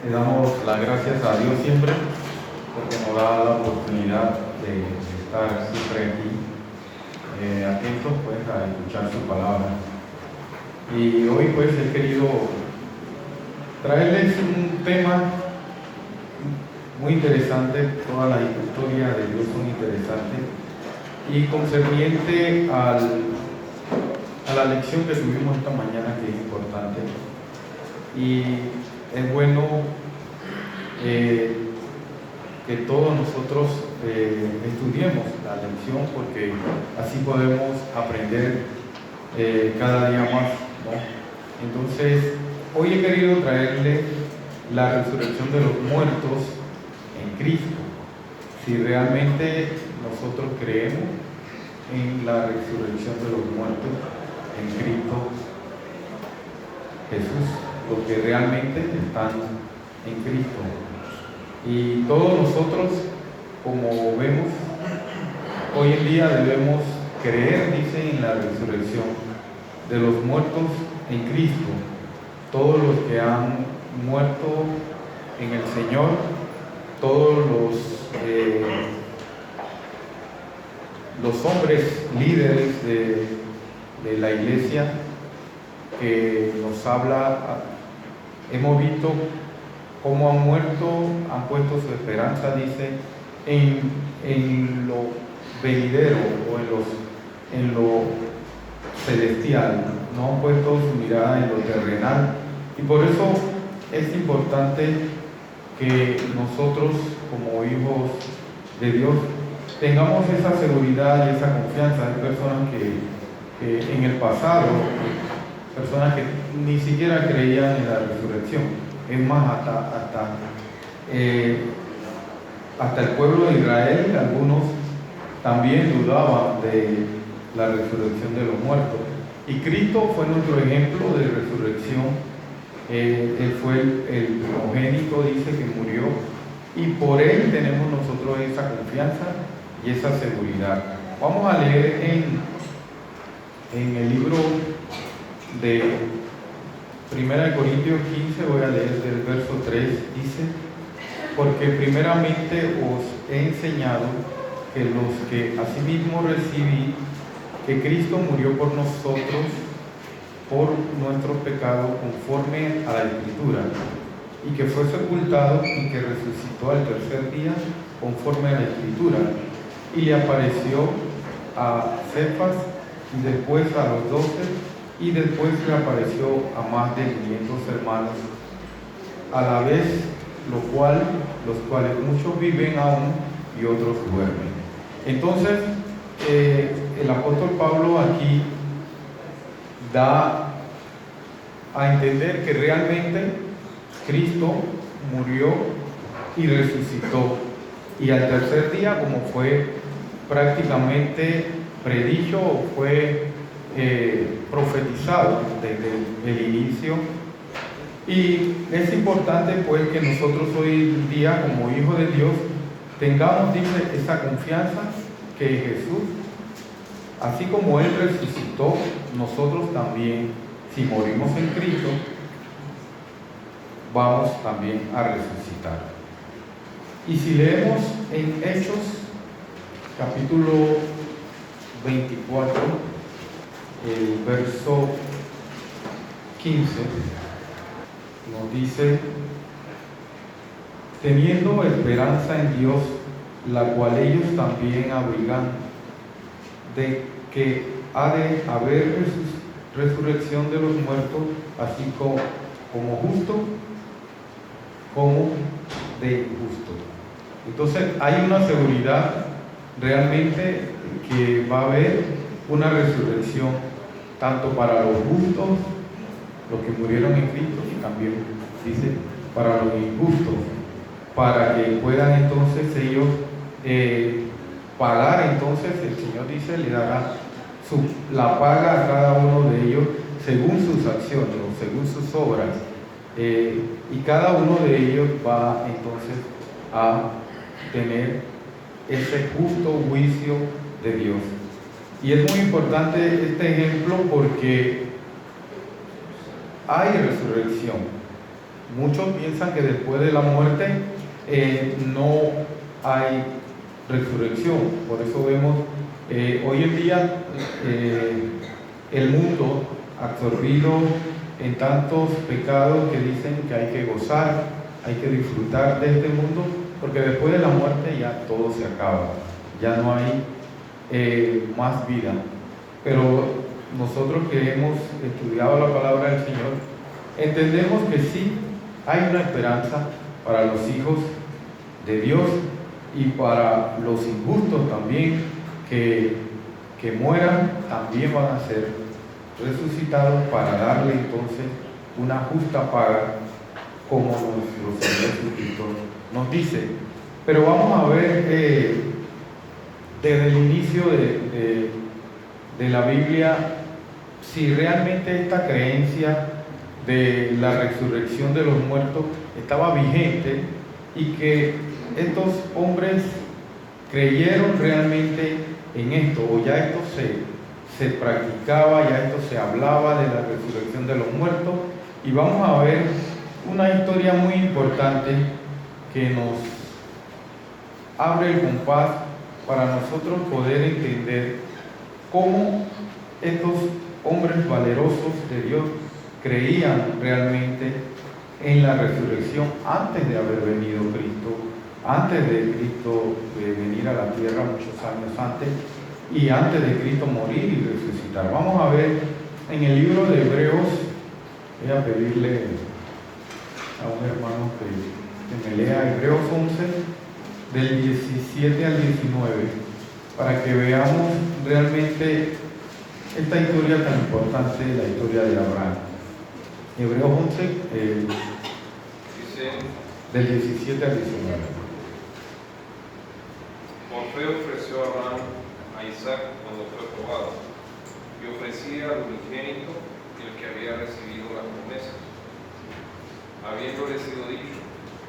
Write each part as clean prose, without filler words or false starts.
Le damos las gracias a Dios siempre porque nos da la oportunidad de estar siempre aquí, atentos pues a escuchar su palabra. Y hoy pues he querido traerles un tema muy interesante. Todas las historias de Dios son interesantes y concerniente a la lección que tuvimos esta mañana, que es importante. Y es bueno que todos nosotros estudiemos la lección, porque así podemos aprender cada día más, ¿no? Entonces, hoy he querido traerle la resurrección de los muertos en Cristo. Si realmente nosotros creemos en la resurrección de los muertos en Cristo Jesús, los que realmente están en Cristo. Y todos nosotros, como vemos, hoy en día debemos creer, dice, en la resurrección de los muertos en Cristo. Todos los que han muerto en el Señor, todos los hombres líderes de la iglesia que nos habla, hemos visto cómo han muerto, han puesto su esperanza, dice, en lo venidero o en lo celestial, no han puesto su mirada en lo terrenal. Y por eso es importante que nosotros, como hijos de Dios, tengamos esa seguridad y esa confianza. Hay personas que en el pasado, personas que ni siquiera creían en la resurrección. Es más, hasta el pueblo de Israel, algunos también dudaban de la resurrección de los muertos. Y Cristo fue nuestro ejemplo de resurrección. Él fue el primogénito, dice, que murió, y por Él tenemos nosotros esa confianza y esa seguridad. Vamos a leer en el libro de 1 Corintios 15, voy a leer del verso 3, dice: porque primeramente os he enseñado que los que asimismo recibí que Cristo murió por nosotros, por nuestros pecados, conforme a la Escritura, y que fue sepultado y que resucitó al tercer día, conforme a la Escritura, y le apareció a Cefas y después a los 12, y después le apareció a más de 500 hermanos a la vez, los cuales muchos viven aún y otros duermen. Entonces, el apóstol Pablo aquí da a entender que realmente Cristo murió y resucitó, y al tercer día, como fue prácticamente predicho o fue profetizado desde el inicio. Y es importante pues que nosotros hoy en día, como hijos de Dios, tengamos, dice, esa confianza que Jesús, así como Él resucitó, nosotros también, si morimos en Cristo, vamos también a resucitar. Y si leemos en Hechos, capítulo 24, el verso 15, nos dice: teniendo esperanza en Dios, la cual ellos también abrigan, de que ha de haber resurrección de los muertos, así como justo como de injusto. Entonces hay una seguridad realmente que va a haber una resurrección, tanto para los justos, los que murieron en Cristo, y también dice para los injustos, para que puedan entonces ellos pagar. Entonces el Señor dice, le dará la paga a cada uno de ellos según sus acciones o según sus obras, y cada uno de ellos va entonces a tener ese justo juicio de Dios. Y es muy importante este ejemplo porque hay resurrección. muchos piensan que después de la muerte no hay resurrección. Por eso vemos hoy en día el mundo absorbido en tantos pecados que dicen que hay que gozar, hay que disfrutar de este mundo, porque después de la muerte ya todo se acaba, ya no hay más vida. Pero nosotros que hemos estudiado la palabra del Señor, entendemos que sí hay una esperanza para los hijos de Dios y para los injustos también, que mueran, también van a ser resucitados para darle entonces una justa paga, como nuestro Señor Jesucristo nos dice. Pero vamos a ver desde el inicio de la Biblia si realmente esta creencia de la resurrección de los muertos estaba vigente y que estos hombres creyeron realmente en esto, o ya esto se practicaba, ya esto se hablaba de la resurrección de los muertos. Y vamos a ver una historia muy importante que nos abre el compás para nosotros poder entender cómo estos hombres valerosos de Dios creían realmente en la resurrección antes de haber venido Cristo, antes de Cristo venir a la tierra muchos años antes, y antes de Cristo morir y resucitar. Vamos a ver en el libro de Hebreos, voy a pedirle a un hermano que me lea Hebreos 11, del 17 al 19, para que veamos realmente esta historia tan importante, la historia de Abraham. Hebreos 11, del 17 al 19. Por fe ofreció Abraham a Isaac cuando fue probado, y ofrecía al unigénito, el que había recibido la promesa, habiéndole sido dicho: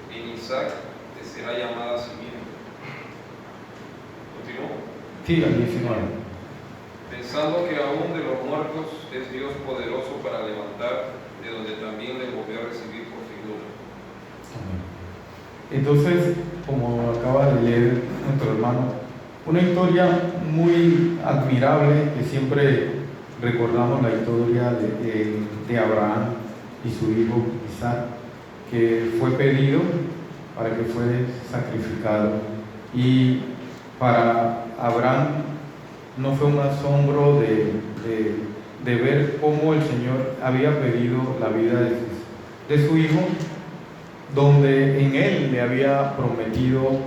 en Isaac te será llamada simiente. ¿Continúo? Sí, al 19. Pensando que aún de los muertos es Dios poderoso para levantar, de donde también le volvió a recibir por figura. Entonces, como acaba de leer nuestro hermano, una historia muy admirable, que siempre recordamos la historia de Abraham y su hijo Isaac, que fue pedido para que fuera sacrificado. Y para Abraham no fue un asombro de ver cómo el Señor había pedido la vida de su hijo, donde en él le había prometido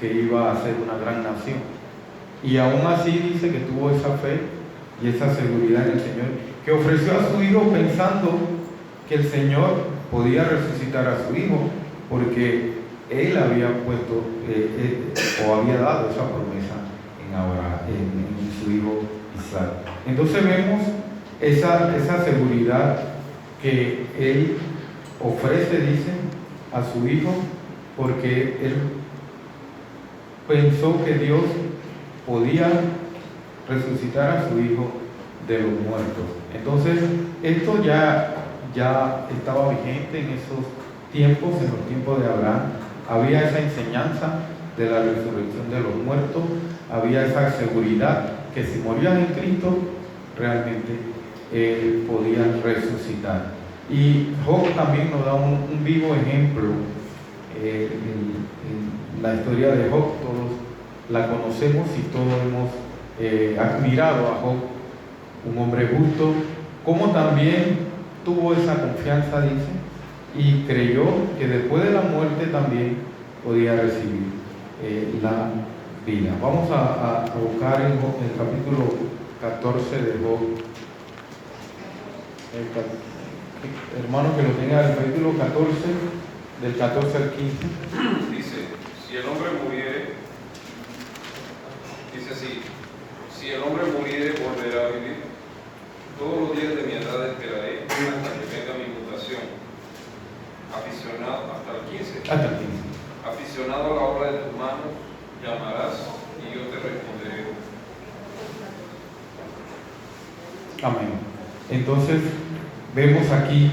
que iba a ser una gran nación. Y aún así dice que tuvo esa fe y esa seguridad en el Señor, que ofreció a su hijo pensando que el Señor podía resucitar a su hijo, porque él había puesto o había dado esa promesa en Abraham, en su hijo Isaac. Entonces vemos esa seguridad que él ofrece, dice, a su hijo, porque él pensó que Dios podía resucitar a su hijo de los muertos. Entonces, esto ya estaba vigente en esos tiempos, en los tiempos de Abraham. Había esa enseñanza de la resurrección de los muertos, había esa seguridad que si morían en Cristo, realmente podían resucitar. Y Job también nos da un vivo ejemplo. En la historia de Job todos la conocemos y todos hemos admirado a Job, un hombre justo, como también tuvo esa confianza, dice, y creyó que después de la muerte también podía recibir la vida. Vamos a buscar en Job, el capítulo 14 de Job. Hermano que lo tenga, el capítulo 14, del 14 al 15. Dice, si el hombre muriere, dice así: si el hombre muriere, volverá a vivir. Todos los días de mi edad esperaré hasta que venga mi mutación. Aficionado, hasta el 15. Hasta el 15. Aficionado a la obra de tus manos, llamarás y yo te responderé. Amén. Entonces, vemos aquí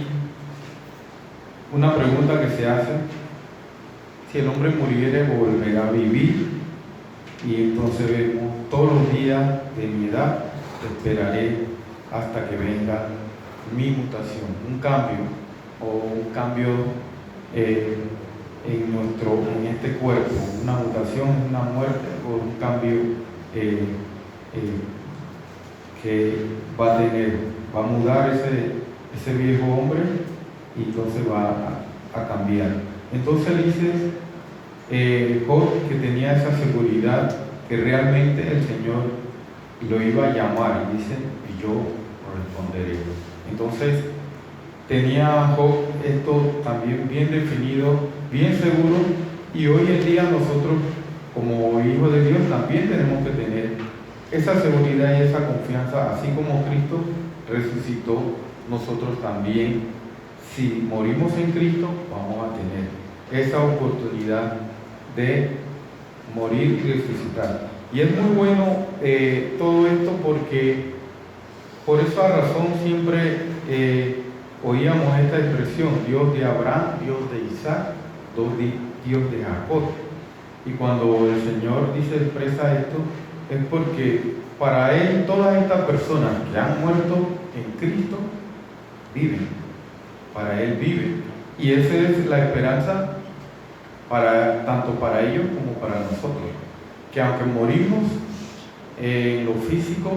una pregunta que se hace: si el hombre muriere, volverá a vivir. Y entonces vemos: todos los días de mi edad esperaré hasta que venga mi mutación, un cambio en este cuerpo. Una mutación es una muerte o un cambio que va a mudar ese viejo hombre, y entonces va a cambiar. Entonces dice Job que tenía esa seguridad que realmente el Señor lo iba a llamar, y dice: y yo responderé. Entonces tenía Job esto también bien definido, bien seguro, y hoy en día nosotros como hijos de Dios también tenemos que tener esa seguridad y esa confianza. Así como Cristo resucitó, nosotros también, si morimos en Cristo, vamos a tener esa oportunidad de morir y resucitar. Y es muy bueno todo esto, porque por esa razón siempre oíamos esta expresión: Dios de Abraham, Dios de Isaac, Dios de Jacob. Y cuando el Señor expresa esto, es porque para Él todas estas personas que han muerto en Cristo viven. Para Él viven. Y esa es la esperanza tanto para ellos como para nosotros. Que aunque morimos en lo físico,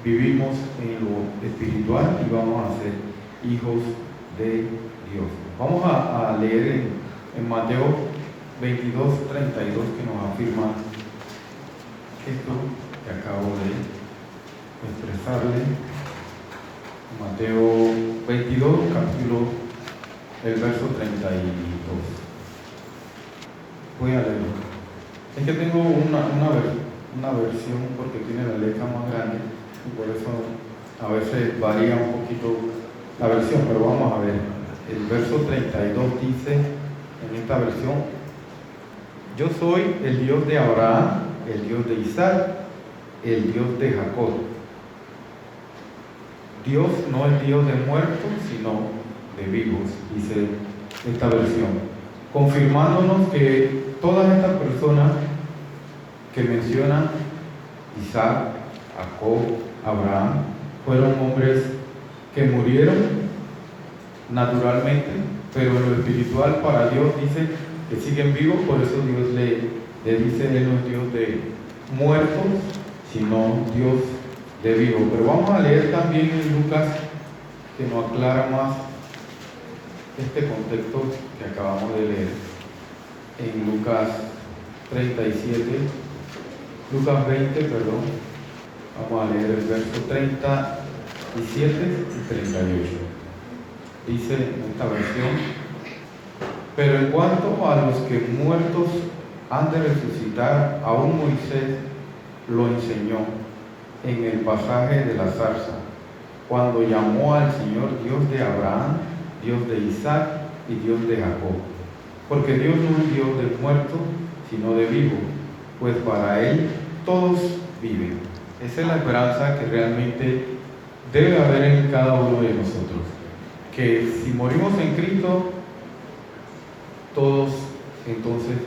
vivimos en lo espiritual y vamos a ser hijos de Dios. Vamos a leer en Mateo 22:32, que nos afirma esto que acabo de expresarle. Mateo 22, el verso 32. Voy a leerlo. Es que tengo una versión, porque tiene la letra más grande, y por eso a veces varía un poquito la versión, pero vamos a ver. El verso 32 dice en esta versión: yo soy el Dios de Abraham, el Dios de Isaac, el Dios de Jacob. Dios no es Dios de muertos, sino de vivos, dice esta versión, confirmándonos que todas estas personas que mencionan, Isaac, Jacob, Abraham, fueron hombres que murieron naturalmente, pero en lo espiritual para Dios dice que siguen vivos. Por eso Dios le dice: Él no es Dios de muertos, sino Dios de vivos. Pero vamos a leer también en Lucas, que nos aclara más este contexto que acabamos de leer. En Lucas 20, perdón. Vamos a leer el verso 37 y 38. Dice en esta versión: pero en cuanto a los que muertos han de resucitar, aún Moisés lo enseñó en el pasaje de la zarza, cuando llamó al Señor Dios de Abraham, Dios de Isaac y Dios de Jacob. Porque Dios no es Dios de muertos, sino de vivos, pues para Él todos viven. Esa es la esperanza que realmente debe haber en cada uno de nosotros. Que si morimos en Cristo, todos entonces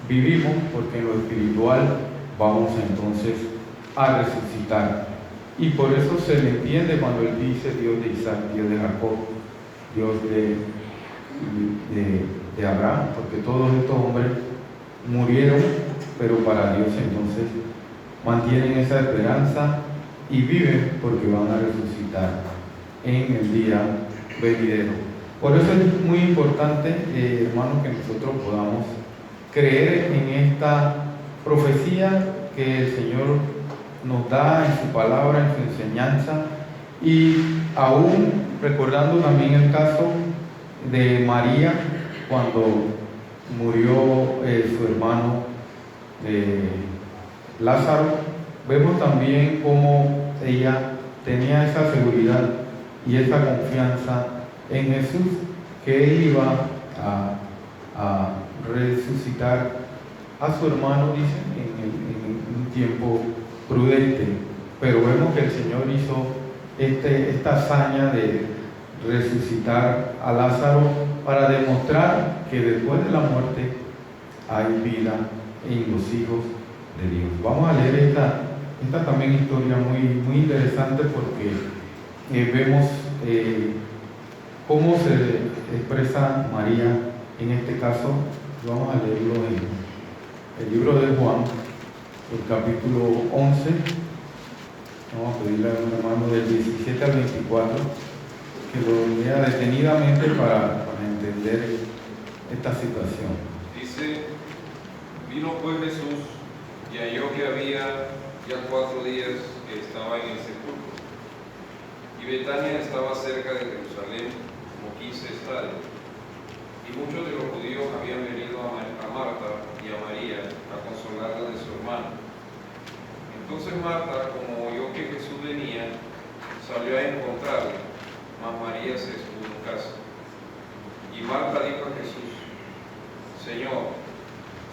vivimos, porque en lo espiritual vamos entonces a resucitar. Y por eso se le entiende cuando Él dice Dios de Isaac, Dios de Jacob, Dios de Abraham, porque todos estos hombres murieron, pero para Dios entonces mantienen esa esperanza y viven, porque van a resucitar en el día venidero. Por eso es muy importante, hermanos, que nosotros podamos creer en esta profecía que el Señor nos da en su palabra, en su enseñanza, y aún recordando también el caso de María cuando murió su hermano Lázaro. Vemos también cómo ella tenía esa seguridad y esa confianza en Jesús, que Él iba a resucitar a su hermano, dicen, en un tiempo prudente. Pero vemos que el Señor hizo esta hazaña de resucitar a Lázaro para demostrar que después de la muerte hay vida en los hijos de Dios. Vamos a leer esta también historia muy interesante porque vemos cómo se expresa María en este caso. Vamos a leerlo en el libro de Juan, el capítulo 11. Vamos a pedirle a un hermano del 17 al 24 que lo lea detenidamente para entender esta situación. Dice: vino pues Jesús y halló que había ya 4 días que estaba en el sepulcro, y Betania estaba cerca de Jerusalén, como 15 estadios, y muchos de los judíos habían venido a Marta y a María a consolarla de su hermano. Entonces Marta, como oyó que Jesús venía, salió a encontrarle, mas María se estuvo en casa. Y Marta dijo a Jesús: Señor,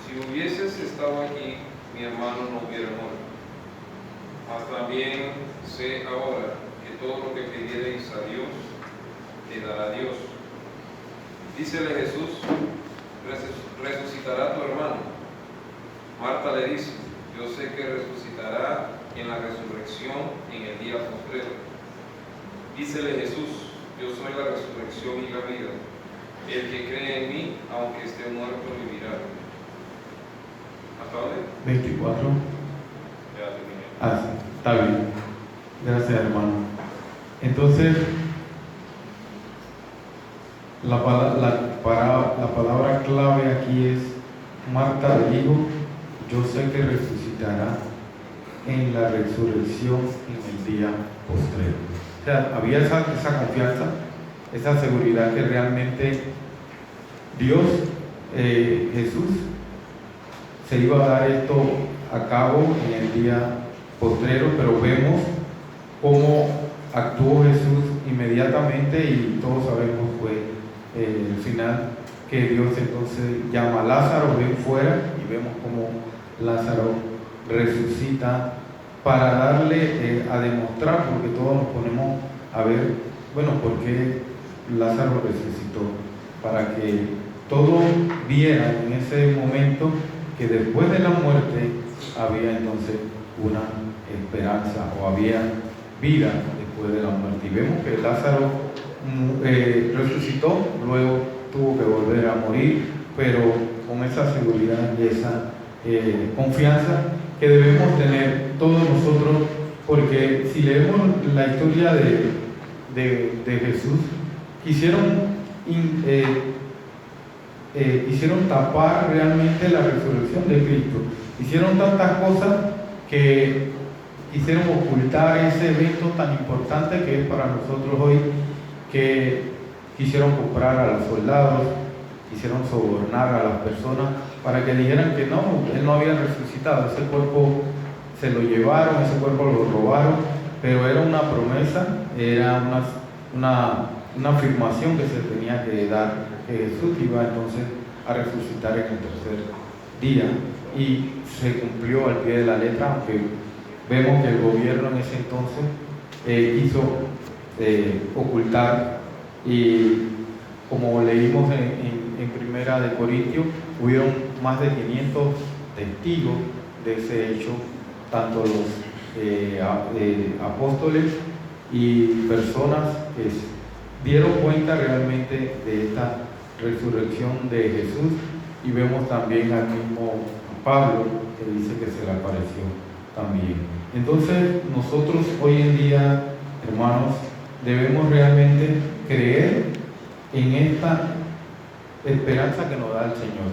si hubieses estado aquí, mi hermano no hubiera muerto. Mas también sé ahora que todo lo que pidiereis a Dios, te dará Dios. Dícele Jesús: resucitará tu hermano. Marta le dice: yo sé que resucitará en la resurrección en el día postrero. Dícele Jesús: yo soy la resurrección y la vida. El que cree en mí, aunque esté muerto, vivirá. ¿Hasta dónde? 24. Ya terminé. Sí, está bien. Gracias, hermano. Entonces, la palabra clave aquí es: Marta le dijo, yo sé que resucitará en la resurrección en el día postrero. O sea, había esa confianza, esa seguridad que realmente Dios, Jesús, se iba a dar esto a cabo en el día postrero, pero vemos cómo actuó Jesús inmediatamente y todos sabemos el final, que Dios entonces llama a Lázaro, ven fuera, y vemos cómo Lázaro resucita para darle a demostrar, porque todos nos ponemos a ver, bueno, por qué Lázaro resucitó, para que todos vieran en ese momento que después de la muerte había entonces una esperanza, o había vida después de la muerte. Y vemos que Lázaro resucitó, luego tuvo que volver a morir, pero con esa seguridad y esa confianza que debemos tener todos nosotros, porque si leemos la historia de Jesús, quisieron tapar realmente la resurrección de Cristo. Hicieron tantas cosas que quisieron ocultar ese evento tan importante que es para nosotros hoy, que quisieron comprar a los soldados, quisieron sobornar a las personas para que dijeran que no, él no había resucitado. Ese cuerpo se lo llevaron, ese cuerpo lo robaron, pero era una promesa, era una afirmación que se tenía que dar, que Jesús iba entonces a resucitar en el tercer día, y se cumplió al pie de la letra, aunque vemos que el gobierno en ese entonces quiso ocultar, y como leímos en Primera de Corintios, hubieron más de 500 testigos de ese hecho, tanto los apóstoles y personas que dieron cuenta realmente de esta resurrección de Jesús. Y vemos también al mismo Pablo, que dice que se le apareció también. Entonces nosotros hoy en día, hermanos, debemos realmente creer en esta esperanza que nos da el Señor,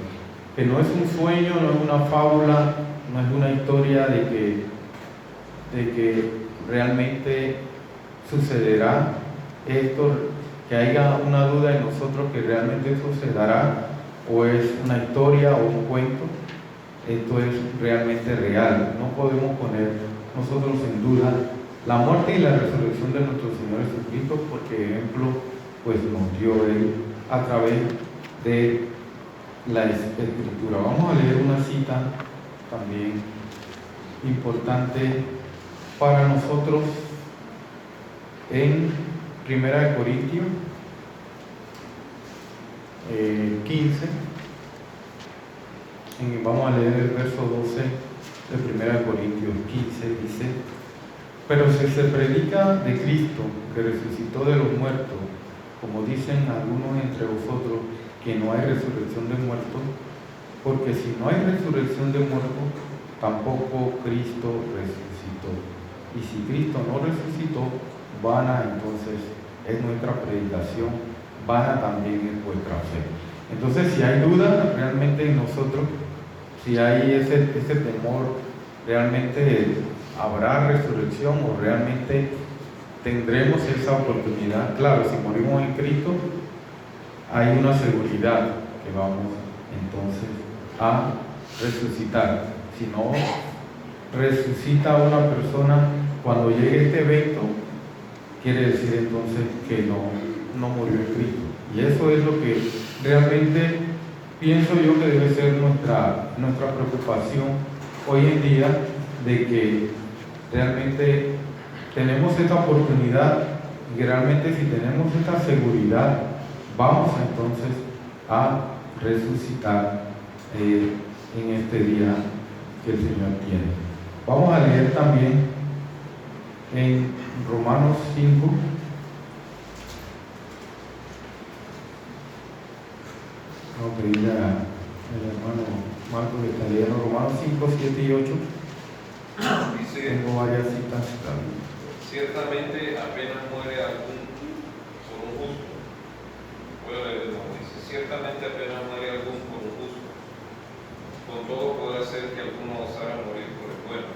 que no es un sueño, no es una fábula, no es una historia de que realmente sucederá esto, que haya una duda en nosotros que realmente eso se dará, o es una historia o un cuento. Esto es realmente real. No podemos poner nosotros en duda la muerte y la resurrección de nuestro Señor Jesucristo, porque ejemplo pues nos dio Él a través de la Escritura. Vamos a leer una cita también importante para nosotros en Primera de Corintios, 15. Vamos a leer el verso 12 de 1 Corintios 15, dice: pero si se predica de Cristo, que resucitó de los muertos, como dicen algunos entre vosotros, que no hay resurrección de muertos, porque si no hay resurrección de muertos, tampoco Cristo resucitó. Y si Cristo no resucitó, vana entonces es nuestra predicación, vana también es vuestra fe. Entonces, si hay duda realmente en nosotros, si hay ese temor, realmente habrá resurrección o realmente tendremos esa oportunidad. Claro, si morimos en Cristo, hay una seguridad que vamos entonces a resucitar. Si no resucita una persona cuando llegue este evento, quiere decir entonces que no murió en Cristo. Y eso es lo que realmente pienso yo que debe ser nuestra preocupación hoy en día, de que realmente tenemos esta oportunidad y que realmente si tenemos esta seguridad, vamos entonces a resucitar en este día que el Señor tiene. Vamos a leer también en Romanos 5. Vamos a pedirle al hermano Marcos que está leyendo Romanos 5, 7 y 8. Dice, tengo varias citas también. Ciertamente apenas muere algún por un justo. Voy a leer de nuevo. Dice, ciertamente apenas muere algún por un justo. Con todo podrá ser que alguno osara morir por el bueno.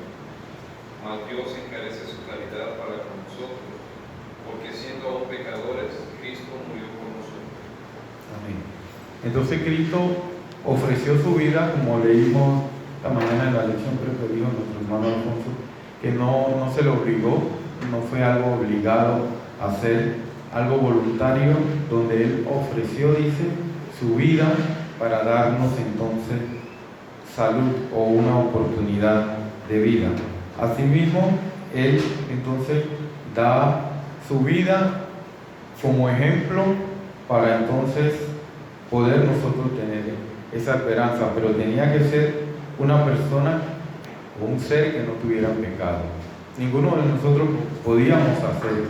Mas Dios encarece su caridad para con nosotros, porque siendo aún pecadores, Cristo murió por nosotros. Amén. Entonces Cristo ofreció su vida, como leímos esta mañana en la lección, creo que dijo nuestro hermano Alfonso, que no se le obligó, no fue algo obligado a hacer, algo voluntario, donde Él ofreció, dice, su vida para darnos entonces salud o una oportunidad de vida. Asimismo, Él entonces da su vida como ejemplo para entonces poder nosotros tener esa esperanza, pero tenía que ser una persona o un ser que no tuviera pecado. Ninguno de nosotros podíamos hacer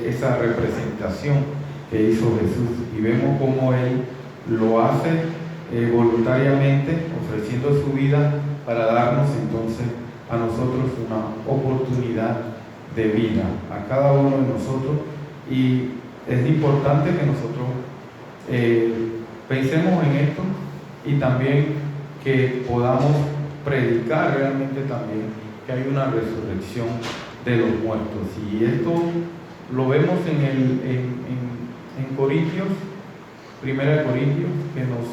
esa representación que hizo Jesús, y vemos cómo Él lo hace voluntariamente, ofreciendo su vida para darnos entonces a nosotros una oportunidad de vida, a cada uno de nosotros. Y es importante que nosotros pensemos en esto y también que podamos predicar realmente también que hay una resurrección de los muertos. Y esto lo vemos en Corintios, 1 Corintios, que nos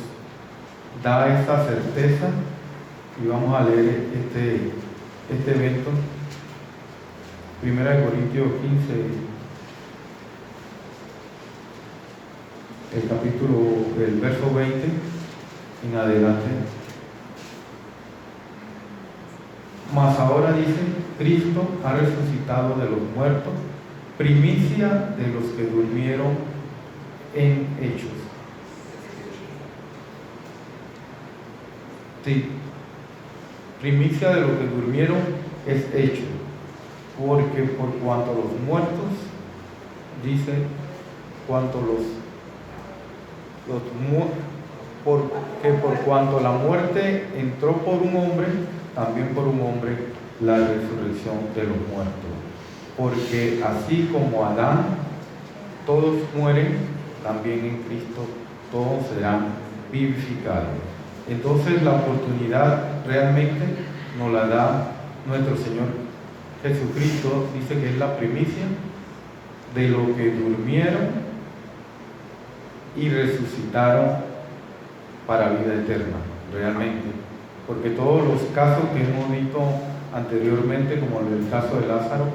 da esa certeza. Y vamos a leer este evento, 1 Corintios 15, el capítulo, el verso 20 en adelante. Mas ahora dice, Cristo ha resucitado de los muertos, primicia de los que durmieron en hechos. Sí, primicia de los que durmieron es hecho, porque por cuanto los muertos, dice, porque por cuanto la muerte entró por un hombre, también por un hombre la resurrección de los muertos. Porque así como Adán, todos mueren, también en Cristo todos serán vivificados. Entonces la oportunidad realmente nos la da nuestro Señor Jesucristo. Dice que es la primicia de los que durmieron y resucitaron para vida eterna, realmente. Porque todos los casos que hemos visto anteriormente, como el caso de Lázaro,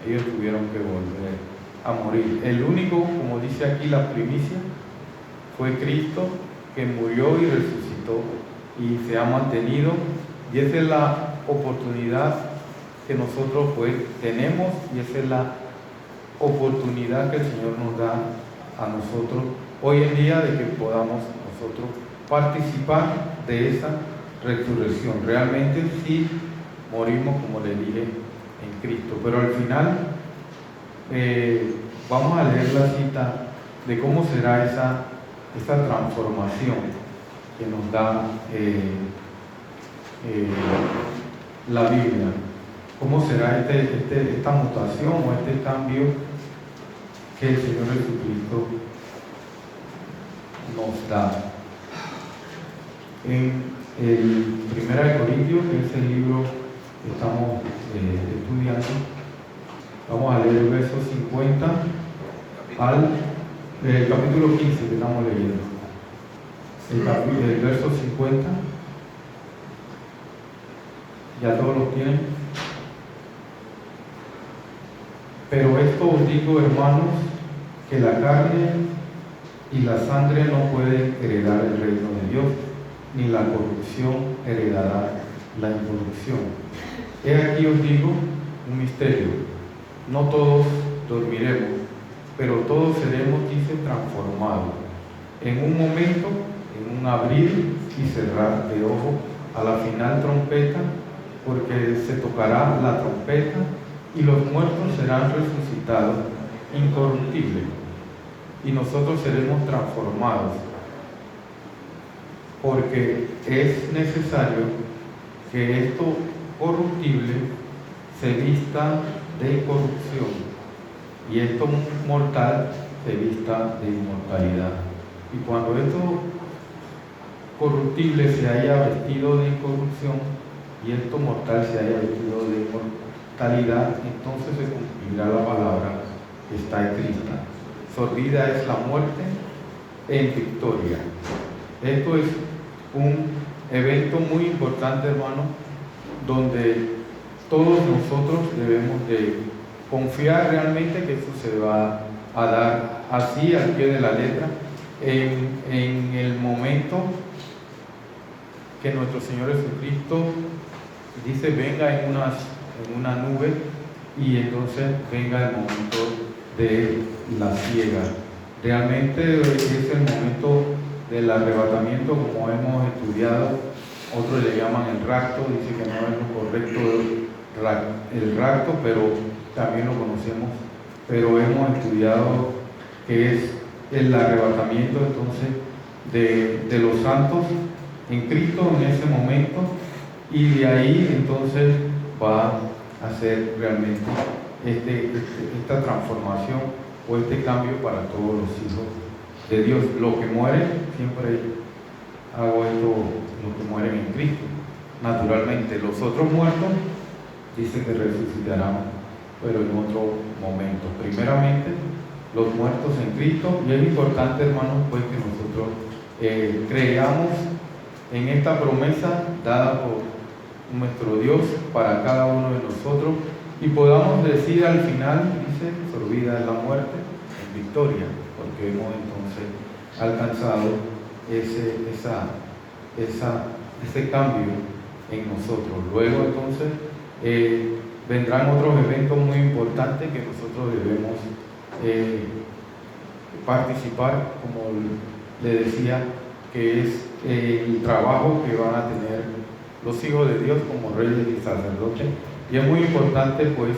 ellos tuvieron que volver a morir. El único, como dice aquí, la primicia, fue Cristo, que murió y resucitó y se ha mantenido. Y esa es la oportunidad que nosotros pues tenemos, y esa es la oportunidad que el Señor nos da a nosotros hoy en día de que podamos nosotros participar de esa resurrección. Realmente sí morimos, como le dije, en Cristo. Pero al final vamos a leer la cita de cómo será esa transformación que nos da la Biblia. ¿Cómo será esta mutación o este cambio que el Señor Jesucristo nos da? En el 1 Corintios, que es el libro que estamos estudiando, vamos a leer el verso 50 al capítulo 15 que estamos leyendo. El verso 50, ya todos los tienen. Pero esto os digo, hermanos, que la carne y la sangre no pueden heredar el reino de Dios, ni la corrupción heredará la incorrupción. He aquí os digo un misterio: no todos dormiremos, pero todos seremos, dice, transformados en un momento, en un abrir y cerrar de ojos, a la final trompeta, porque se tocará la trompeta y los muertos serán resucitados incorruptibles y nosotros seremos transformados, porque es necesario que esto corruptible se vista de incorrupción y esto mortal se vista de inmortalidad. Y cuando esto corruptible se haya vestido de incorrupción y esto mortal se haya vestido de inmortalidad, entonces se cumplirá la palabra que está escrita: sorbida es la muerte en victoria. Esto es un evento muy importante, hermano, donde todos nosotros debemos de confiar realmente que eso se va a dar así, al pie de la letra, en el momento que nuestro Señor Jesucristo dice: venga en una nube, y entonces venga el momento de la siega. Realmente es el momento del arrebatamiento, como hemos estudiado. Otros le llaman el rapto, dice que no es lo correcto el rapto, pero también lo conocemos, pero hemos estudiado que es el arrebatamiento entonces de los santos en Cristo en ese momento, y de ahí entonces va a ser realmente esta transformación o este cambio para todos los hijos de Dios. Los que mueren, siempre hago esto, los que mueren en Cristo, naturalmente. Los otros muertos dicen que resucitarán, pero en otro momento. Primeramente, los muertos en Cristo. Y es importante, hermanos, pues que nosotros creamos en esta promesa dada por nuestro Dios para cada uno de nosotros, y podamos decir al final, dice, sorbida es la muerte en victoria, porque hemos entonces alcanzado ese cambio en nosotros. Luego entonces vendrán otros eventos muy importantes que nosotros debemos participar, como le decía, que es el trabajo que van a tener los hijos de Dios como reyes y sacerdotes. Y es muy importante pues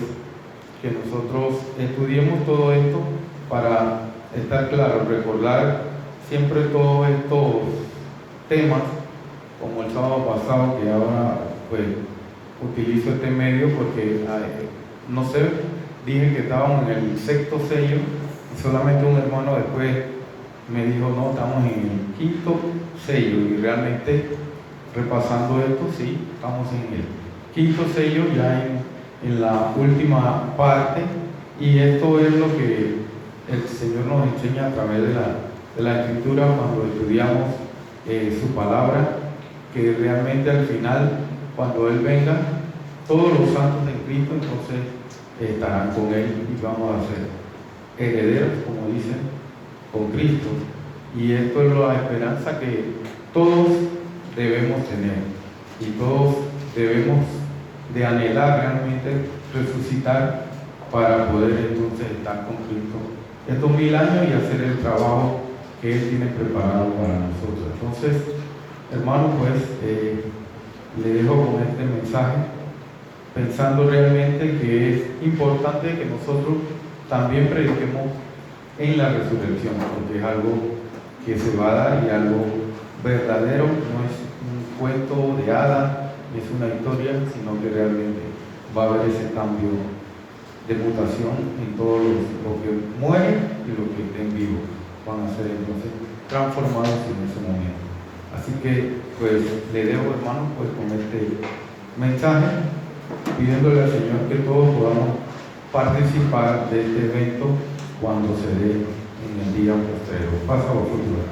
que nosotros estudiemos todo esto para estar claros, recordar siempre todos estos temas, como el sábado pasado, que ahora pues utilizo este medio porque no sé, dije que estábamos en el sexto sello y solamente un hermano después me dijo: no, estamos en el quinto sello. Y realmente, repasando esto, sí, estamos en el quinto sello, ya en la última parte, y esto es lo que el Señor nos enseña a través de la Escritura cuando estudiamos su palabra, que realmente al final, cuando Él venga, todos los santos en Cristo entonces estarán con Él y vamos a ser herederos, como dicen, con Cristo. Y esto es la esperanza que todos debemos tener, y todos debemos de anhelar realmente resucitar para poder entonces estar con Cristo estos 1000 años y hacer el trabajo que Él tiene preparado para nosotros. Entonces, hermano, pues le dejo con este mensaje, pensando realmente que es importante que nosotros también prediquemos en la resurrección, porque es algo que se va a dar y algo verdadero, no es un cuento de hadas, es una historia, sino que realmente va a haber ese cambio de mutación en todos los que mueren y los que estén vivos van a ser entonces transformados en ese momento. Así que pues le dejo, hermano, pues con este mensaje, pidiéndole al Señor que todos podamos participar de este evento cuando se dé en el día postrero. Pasa vosotros.